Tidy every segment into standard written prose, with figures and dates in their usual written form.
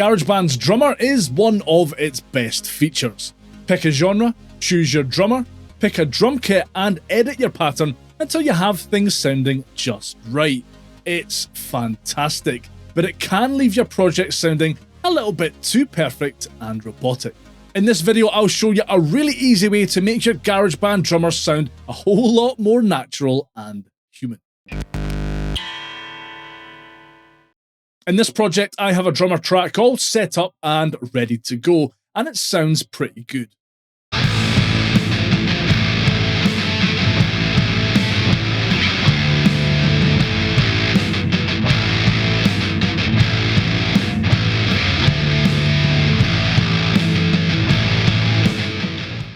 GarageBand's Drummer is one of its best features. Pick a genre, choose your drummer, pick a drum kit and edit your pattern until you have things sounding just right. It's fantastic, but it can leave your project sounding a little bit too perfect and robotic. In this video, I'll show you a really easy way to make your GarageBand Drummer sound a whole lot more natural and human. In this project, I have a drummer track all set up and ready to go, and it sounds pretty good.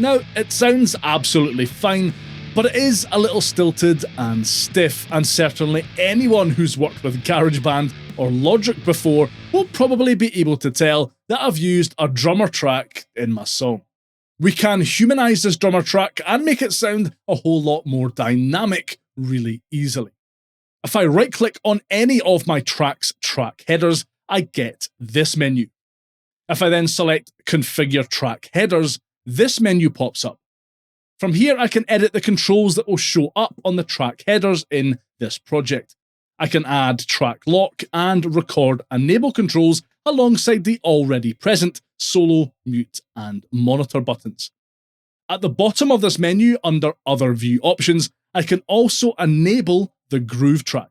Now, it sounds absolutely fine, but it is a little stilted and stiff, and certainly anyone who's worked with GarageBand or Logic before will probably be able to tell that I've used a drummer track in my song. We can humanize this drummer track and make it sound a whole lot more dynamic really easily. If I right-click on any of my track's track headers, I get this menu. If I then select Configure Track Headers, this menu pops up. From here, I can edit the controls that will show up on the track headers in this project. I can add track lock and record enable controls alongside the already present solo, mute, and monitor buttons. At the bottom of this menu, under Other View Options, I can also enable the groove track.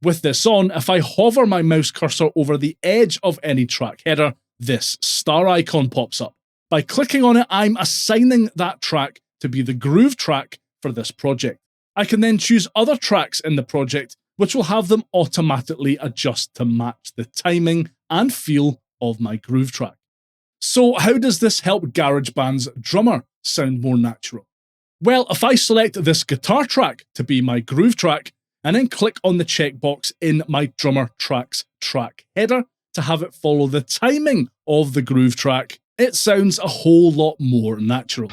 With this on, if I hover my mouse cursor over the edge of any track header, this star icon pops up. By clicking on it, I'm assigning that track to be the groove track for this project. I can then choose other tracks in the project, which will have them automatically adjust to match the timing and feel of my groove track. So how does this help GarageBand's Drummer sound more natural? Well, if I select this guitar track to be my groove track, and then click on the checkbox in my drummer track's track header to have it follow the timing of the groove track, it sounds a whole lot more natural.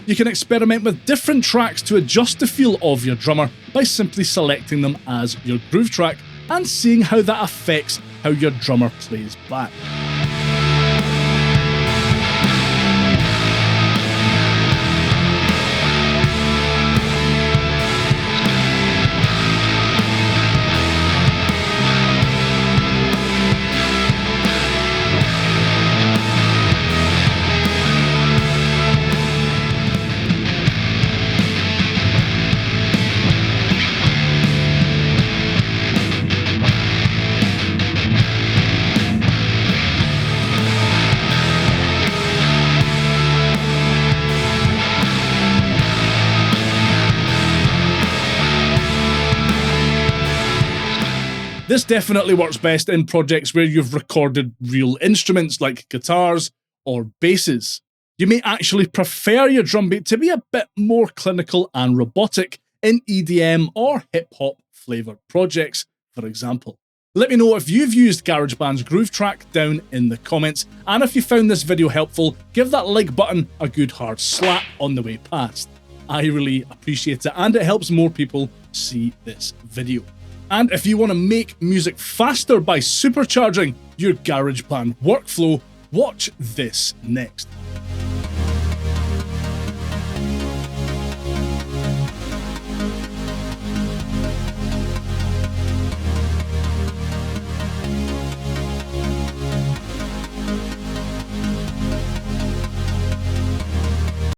You can experiment with different tracks to adjust the feel of your drummer by simply selecting them as your groove track and seeing how that affects how your drummer plays back. This definitely works best in projects where you've recorded real instruments like guitars or basses. You may actually prefer your drum beat to be a bit more clinical and robotic in EDM or hip-hop flavoured projects, for example. Let me know if you've used GarageBand's Groove Track down in the comments, and if you found this video helpful, give that like button a good hard slap on the way past. I really appreciate it, and it helps more people see this video. And if you want to make music faster by supercharging your GarageBand workflow, watch this next.